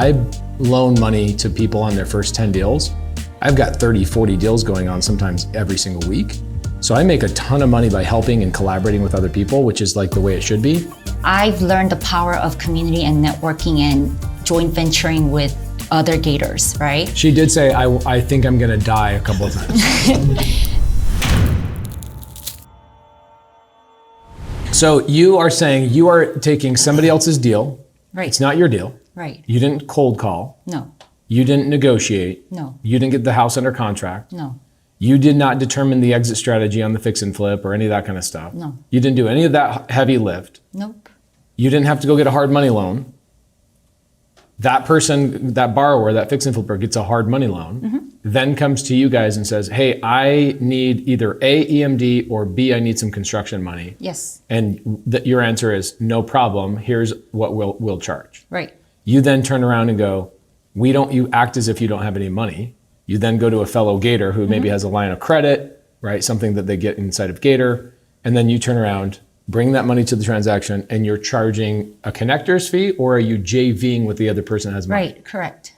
I loan money to people on their first 10 deals. I've got 30, 40 deals going on sometimes every single week. So I make a ton of money by helping and collaborating with other people, which is like the way it should be. I've learned the power of community and networking and joint venturing with other Gators, right? She did say, I think I'm gonna die a couple of times. So you are saying you are taking somebody else's deal. Right. It's not your deal. Right. You didn't cold call. No. You didn't negotiate. No. You didn't get the house under contract. No. You did not determine the exit strategy on the fix and flip or any of that kind of stuff. No. You didn't do any of that heavy lift. Nope. You didn't have to go get a hard money loan. That person, that borrower, that fix and flipper gets a hard money loan, then comes to you guys and says, hey, I need either A, EMD, or B, I need some construction money. Yes. And your answer is, no problem, here's what we'll charge. Right. You then turn around and go, you act as if you don't have any money. You then go to a fellow Gator who maybe has a line of credit, right? Something that they get inside of Gator. And then you turn around, bring that money to the transaction, and you're charging a connector's fee, or are you JVing with the other person that has money? Right, correct.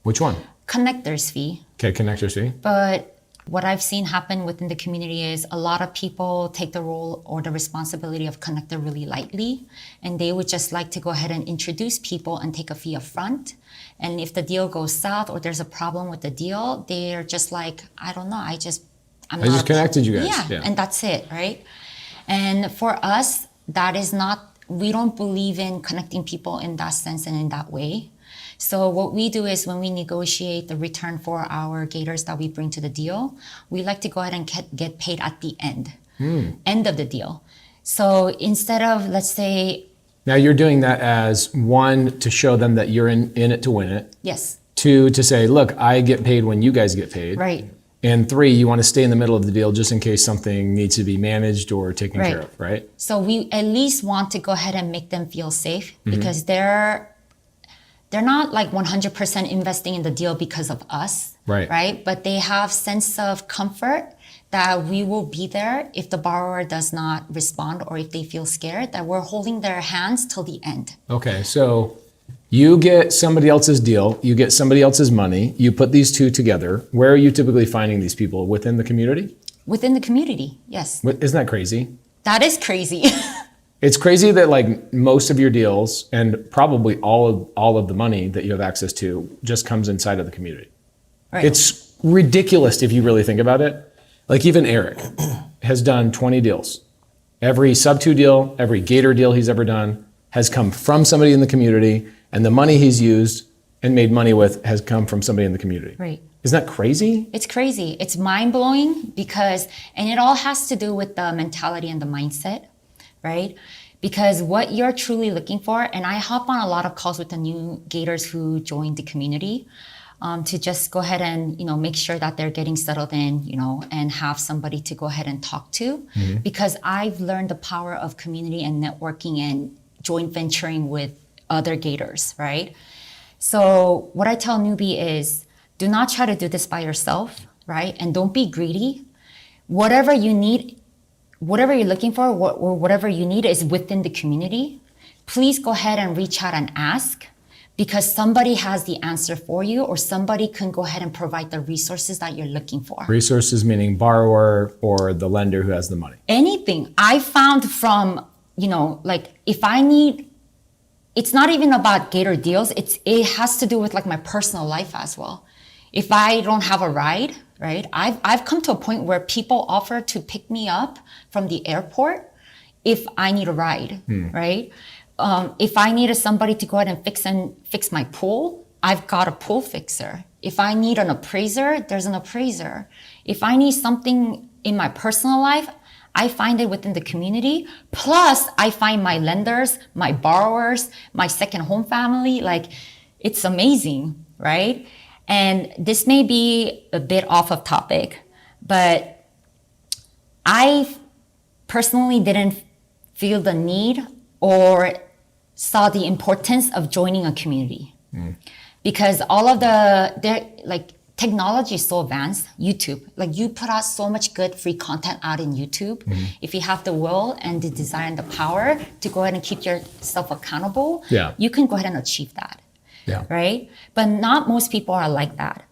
Which one? Connector's fee. Okay, connector's fee. But what I've seen happen within the community is a lot of people take the role or the responsibility of connector really lightly, and they would just like to go ahead and introduce people and take a fee up front. And if the deal goes south or there's a problem with the deal, they're just like, I don't know, I just connected you guys. Yeah, and that's it, right? And for us, that is not, we don't believe in connecting people in that sense and in that way. So what we do is when we negotiate the return for our Gators that we bring to the deal, we like to go ahead and get paid at the end of the deal. So instead of, let's say... Now you're doing that as one, to show them that you're in it to win it. Yes. Two, to say, look, I get paid when you guys get paid. Right. And three, you want to stay in the middle of the deal just in case something needs to be managed or taken care of, right? So we at least want to go ahead and make them feel safe because they're not like 100% investing in the deal because of us, right? But they have sense of comfort that we will be there if the borrower does not respond or if they feel scared, that we're holding their hands till the end. Okay, so you get somebody else's deal, you get somebody else's money, you put these two together. Where are you typically finding these people? Within the community? Within the community, yes. Isn't that crazy? That is crazy. It's crazy that like most of your deals and probably all of the money that you have access to just comes inside of the community. Right. It's ridiculous if you really think about it. Like even Eric has done 20 deals. Every SubTo deal, every Gator deal he's ever done has come from somebody in the community, and the money he's used and made money with has come from somebody in the community. Right. Isn't that crazy? It's crazy. It's mind-blowing because, and it all has to do with the mentality and the mindset, right? Because what you're truly looking for, and I hop on a lot of calls with the new Gators who joined the community to just go ahead and, make sure that they're getting settled in, and have somebody to go ahead and talk to. Because I've learned the power of community and networking and joint venturing with other Gators, right? So what I tell newbie is, do not try to do this by yourself, right? And don't be greedy. Whatever you need, whatever you're looking for, or whatever you need is within the community. Please go ahead and reach out and ask, because somebody has the answer for you, or somebody can go ahead and provide the resources that you're looking for. Resources meaning borrower or the lender who has the money. Anything. I found from, like if I need, it's not even about Gator deals. It has to do with like my personal life as well. If I don't have a ride, right? I've come to a point where people offer to pick me up from the airport if I need a ride, right? If I needed somebody to go ahead and fix my pool, I've got a pool fixer. If I need an appraiser, there's an appraiser. If I need something in my personal life, I find it within the community. Plus, I find my lenders, my borrowers, my second home family. Like, it's amazing, right? And this may be a bit off of topic, but I personally didn't feel the need or saw the importance of joining a community. Because all of technology is so advanced. YouTube, like you put out so much good free content out in YouTube. If you have the will and the desire and the power to go ahead and keep yourself accountable, you can go ahead and achieve that. Yeah. Right? But not most people are like that.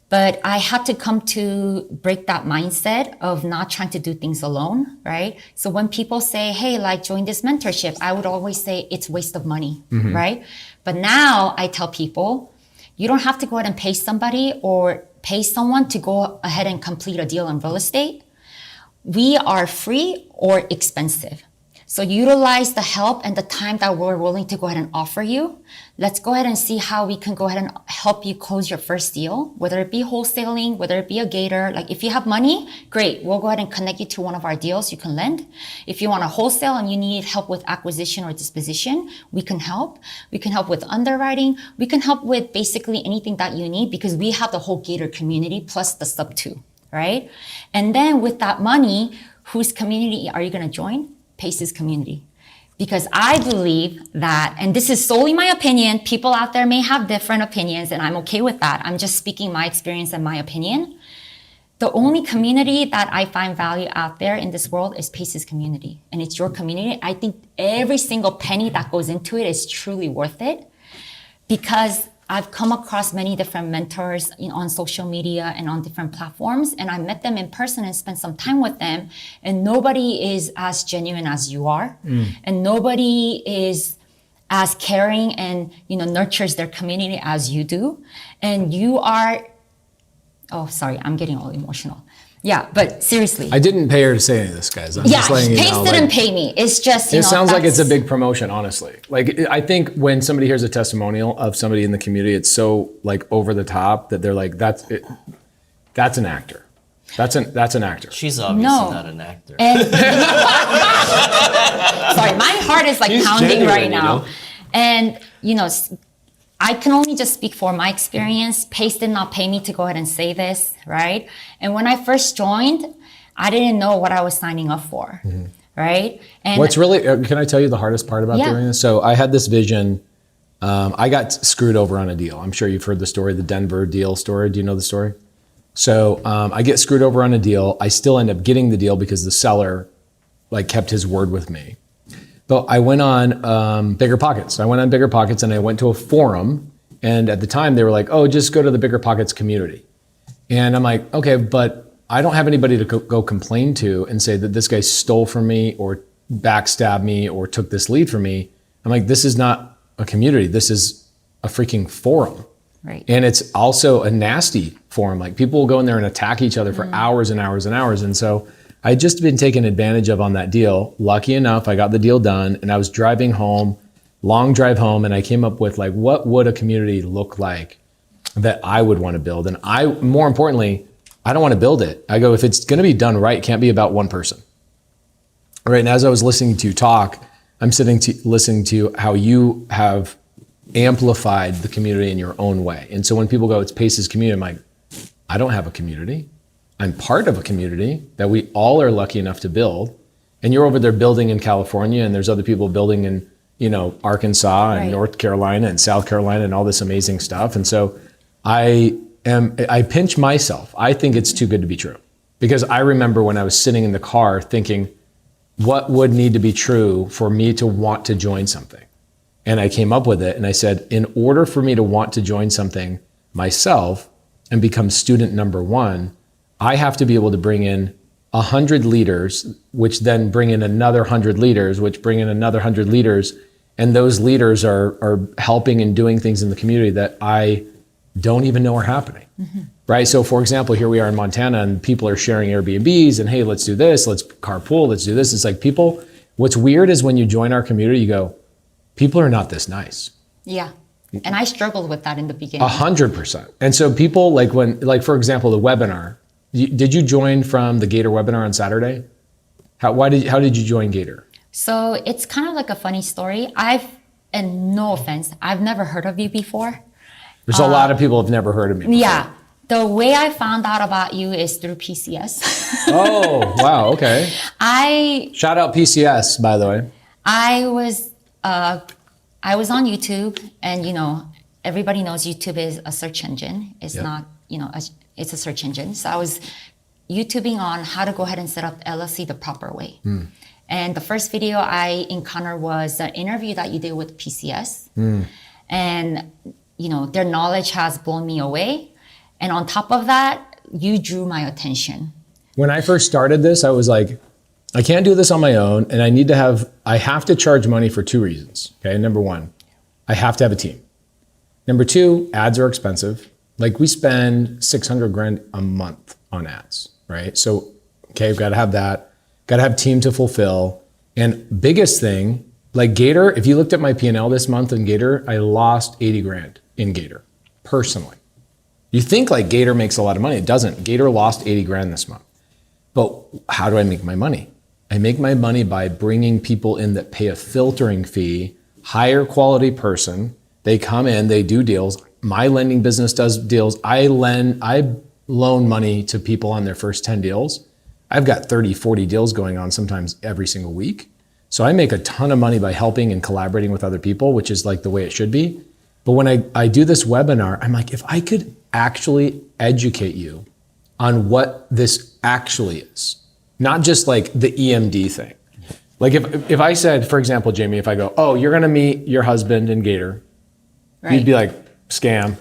But I had to come to break that mindset of not trying to do things alone, right? So when people say, hey, like join this mentorship, I would always say it's waste of money, right? But now I tell people, you don't have to go ahead and pay somebody or pay someone to go ahead and complete a deal in real estate. We are free or expensive. So utilize the help and the time that we're willing to go ahead and offer you. Let's go ahead and see how we can go ahead and help you close your first deal, whether it be wholesaling, whether it be a Gator. Like if you have money, great. We'll go ahead and connect you to one of our deals you can lend. If you want to wholesale and you need help with acquisition or disposition, we can help. We can help with underwriting. We can help with basically anything that you need because we have the whole Gator community plus the SubTo, right? And then with that money, whose community are you going to join? Pace's community. Because I believe that, and this is solely my opinion, people out there may have different opinions and I'm okay with that. I'm just speaking my experience and my opinion. The only community that I find value out there in this world is Pace's community. And it's your community. I think every single penny that goes into it is truly worth it because I've come across many different mentors on social media and on different platforms, and I met them in person and spent some time with them, and nobody is as genuine as you are, and nobody is as caring and nurtures their community as you do, and you are. Oh, sorry, I'm getting all emotional. Yeah, but seriously. I didn't pay her to say any of this, guys. I'm just letting you know. Pace didn't pay me. It's just, it sounds like it's a big promotion, honestly. Like, I think when somebody hears a testimonial of somebody in the community, it's so like over the top that they're like, that's it. That's an actor. That's an actor. She's obviously not an actor. And, sorry, my heart is like pounding genuine, right now. And, I can only just speak for my experience. Pace did not pay me to go ahead and say this, right? And when I first joined, I didn't know what I was signing up for, right? And what's really, can I tell you the hardest part about doing this? So I had this vision. I got screwed over on a deal. I'm sure you've heard the story, the Denver deal story. Do you know the story? So I get screwed over on a deal. I still end up getting the deal because the seller kept his word with me. But I went on Bigger Pockets. I went on Bigger Pockets and I went to a forum. And at the time they were like, oh, just go to the Bigger Pockets community. And I'm like, okay, but I don't have anybody to go complain to and say that this guy stole from me or backstabbed me or took this lead from me. I'm like, this is not a community. This is a freaking forum. Right. And it's also a nasty forum. Like people will go in there and attack each other for hours and hours and hours. And so I'd just been taken advantage of on that deal. Lucky enough, I got the deal done and I was driving home, long drive home, and I came up with what would a community look like that I would want to build? And more importantly, I don't want to build it. I go, if it's going to be done right, it can't be about one person. All right, and as I was listening to you talk, I'm listening to how you have amplified the community in your own way. And so when people go, it's Pace's community, I'm like, I don't have a community. I'm part of a community that we all are lucky enough to build. And you're over there building in California and there's other people building in, Arkansas and North Carolina and South Carolina and all this amazing stuff. And so I pinch myself. I think it's too good to be true because I remember when I was sitting in the car thinking, what would need to be true for me to want to join something? And I came up with it and I said, in order for me to want to join something myself and become student number one, I have to be able to bring in 100 leaders, which then bring in another 100 leaders, which bring in another 100 leaders. And those leaders are helping and doing things in the community that I don't even know are happening, right? So for example, here we are in Montana and people are sharing Airbnbs and hey, let's do this, let's carpool, let's do this. It's like people, what's weird is when you join our community, you go, people are not this nice. Yeah. And I struggled with that in the beginning. 100%. And so people for example, the webinar, did you join from the Gator webinar on Saturday? How did you join Gator? So it's kind of like a funny story. And no offense, I've never heard of you before. There's a lot of people who've never heard of me before. Yeah. The way I found out about you is through PCS. Oh, wow. Okay. Shout out PCS, by the way. I was on YouTube and, everybody knows YouTube is a search engine. It's not, it's a search engine. So I was YouTubing on how to go ahead and set up LLC the proper way. And the first video I encountered was an interview that you did with PCS. And their knowledge has blown me away. And on top of that, you drew my attention. When I first started this, I was like, I can't do this on my own, and I have to charge money for 2 reasons. Okay, number one, I have to have a team. Number two, ads are expensive. Like we spend 600 grand a month on ads, right? So, okay, I've got to have that. Got to have team to fulfill. And biggest thing, like Gator, if you looked at my P&L this month in Gator, I lost 80 grand in Gator, personally. You think like Gator makes a lot of money. It doesn't. Gator lost 80 grand this month. But how do I make my money? I make my money by bringing people in that pay a filtering fee, higher quality person. They come in, they do deals. My lending business does deals. I loan money to people on their first 10 deals. I've got 30, 40 deals going on sometimes every single week. So I make a ton of money by helping and collaborating with other people, which is like the way it should be. But when I do this webinar, I'm like, if I could actually educate you on what this actually is, not just like the EMD thing. Like if I said, for example, Jamie, if I go, oh, you're gonna meet your husband in Gator, right. You'd be like, scam.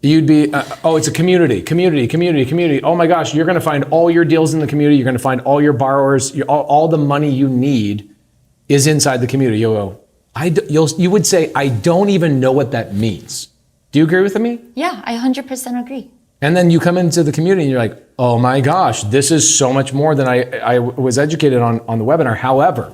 You'd be, oh, it's a community. Oh my gosh, you're gonna find all your deals in the community. You're gonna find all your borrowers, all the money you need is inside the community. You'll go, you would say, I don't even know what that means. Do you agree with me? Yeah, I 100% agree. And then you come into the community and you're like, oh my gosh, this is so much more than I was educated on the webinar. However,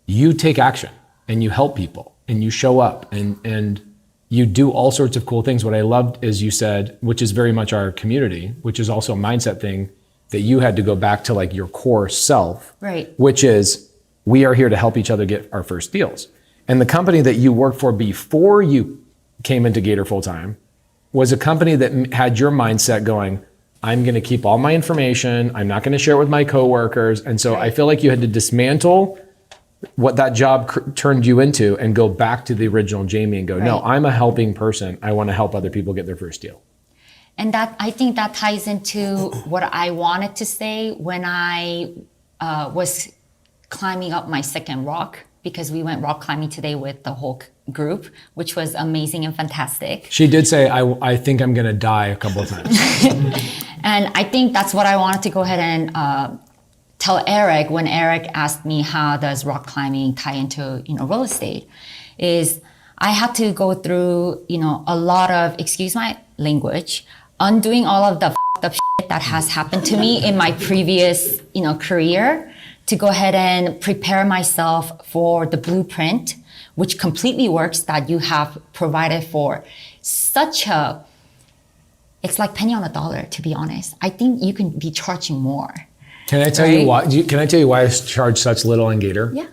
you take action and you help people and you show up and you do all sorts of cool things. What I loved is you said, which is very much our community, which is also a mindset thing, that you had to go back to like your core self, right? Which is we are here to help each other get our first deals. And the company that you worked for before you came into Gator full time was a company that had your mindset going, I'm going to keep all my information. I'm not going to share it with my coworkers. And so right. I feel like you had to dismantle what that job turned you into and go back to the original Jamie and go, right. No, I'm a helping person. I want to help other people get their first deal. And that, I think that ties into what I wanted to say when I was climbing up my second rock, because we went rock climbing today with the whole group, which was amazing and fantastic. She did say, I think I'm going to die a couple of times. And I think that's what I wanted to go ahead and tell Eric when Eric asked me how does rock climbing tie into real estate, is I had to go through a lot of, excuse my language, undoing all of the f***ed up shit that has happened to me in my previous career, to go ahead and prepare myself for the blueprint, which completely works, that you have provided for such a, it's like penny on a dollar, to be honest. I think you can be charging more. Can I tell you why? Can I tell you why I charge such little on Gator? Yeah.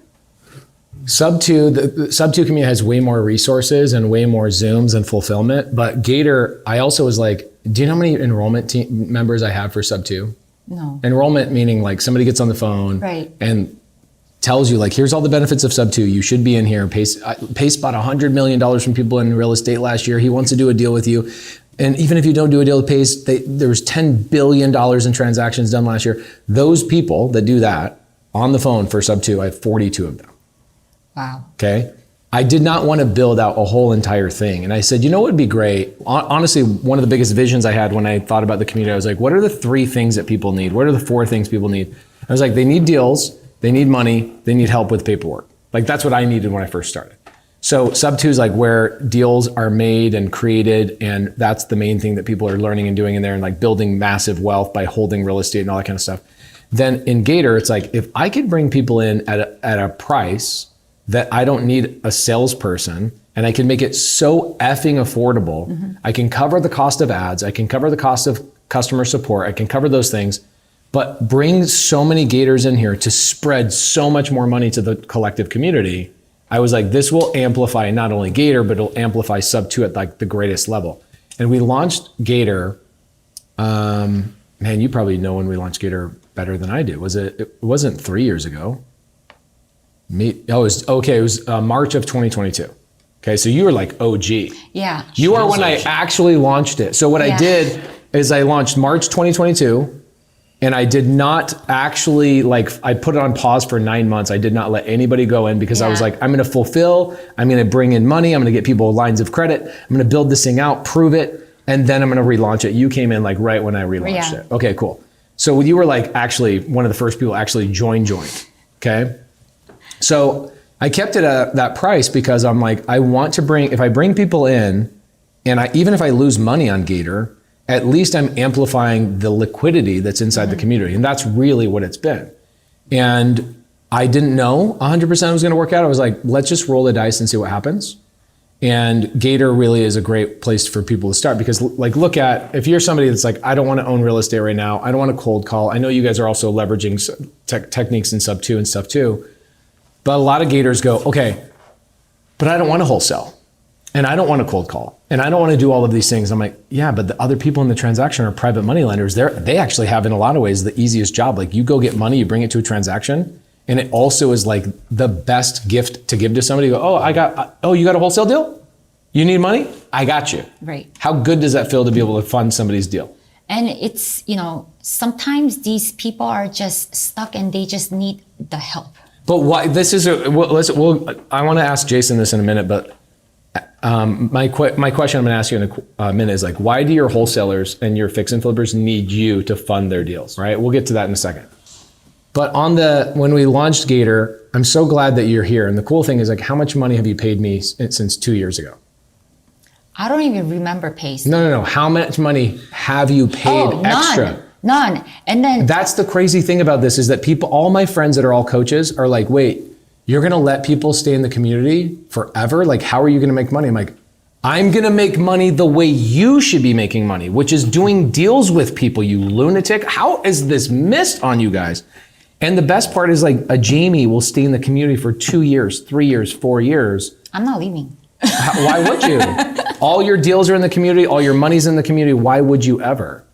SubTo, the SubTo community has way more resources and way more Zooms and fulfillment. But Gator, I also was like, do you know how many enrollment team members I have for SubTo? No. Enrollment meaning like somebody gets on the phone and tells you like, here's all the benefits of SubTo. You should be in here. Pace bought $100 million from people in real estate last year. He wants to do a deal with you. And even if you don't do a deal with Pace, there was $10 billion in transactions done last year. Those people that do that on the phone for SubTo, I have 42 of them. Wow. Okay. I did not want to build out a whole entire thing. And I said, what would be great? Honestly, one of the biggest visions I had when I thought about the community, I was like, what are the 3 things that people need? What are the 4 things people need? I was like, they need deals, they need money, they need help with paperwork. Like that's what I needed when I first started. So SubTo is like where deals are made and created, and that's the main thing that people are learning and doing in there, and like building massive wealth by holding real estate and all that kind of stuff. Then in Gator, it's like, if I could bring people in at a price that I don't need a salesperson, and I can make it so effing affordable, I can cover the cost of ads, I can cover the cost of customer support, I can cover those things, but bring so many Gators in here to spread so much more money to the collective community. I was like, this will amplify not only Gator, but it'll amplify SubTo at like the greatest level. And we launched Gator, man, you probably know when we launched Gator better than I do. It wasn't 3 years ago. It was March of 2022. Okay, so you were like OG. Yeah. You are when I actually launched it. So what I did is I launched March 2022, And I did not actually, like, I put it on pause for 9 months. I did not let anybody go in because I was like, I'm going to fulfill, I'm going to bring in money, I'm going to get people lines of credit, I'm going to build this thing out, prove it, and then I'm going to relaunch it. You came in like right when I relaunched it. Okay, cool. So you were like actually one of the first people actually joined. Okay. So I kept it at that price because I'm like, I want to bring, if I bring people in and even if I lose money on Gator, at least I'm amplifying the liquidity that's inside the community. And that's really what it's been. And I didn't know 100% it was going to work out. I was like, let's just roll the dice and see what happens. And Gator really is a great place for people to start because, like, look at, if you're somebody that's like, I don't want to own real estate right now, I don't want to cold call. I know you guys are also leveraging techniques in SubTo and stuff too. But a lot of Gators go, okay, but I don't want to wholesale. And I don't want to cold call. And I don't want to do all of these things. I'm like, yeah, but the other people in the transaction are private money lenders. They actually have, in a lot of ways, the easiest job. Like, you go get money, you bring it to a transaction. And it also is like the best gift to give to somebody. You go, you got a wholesale deal? You need money? I got you. Right. How good does that feel to be able to fund somebody's deal? And it's, sometimes these people are just stuck and they just need the help. But why? This is I want to ask Jason this in a minute, but my question I'm going to ask you in a minute is like, why do your wholesalers and your fix and flippers need you to fund their deals? Right? We'll get to that in a second. But when we launched Gator, I'm so glad that you're here. And the cool thing is, like, how much money have you paid me since 2 years ago? I don't even remember pace. No. How much money have you paid extra? None. And then that's the crazy thing about this is that all my friends that are all coaches are like, wait, you're going to let people stay in the community forever? Like, how are you going to make money? I'm like, I'm going to make money the way you should be making money, which is doing deals with people, you lunatic. How is this missed on you guys? And the best part is, like, a Jamie will stay in the community for 2 years, 3 years, 4 years. I'm not leaving. Why would you? All your deals are in the community. All your money's in the community. Why would you ever?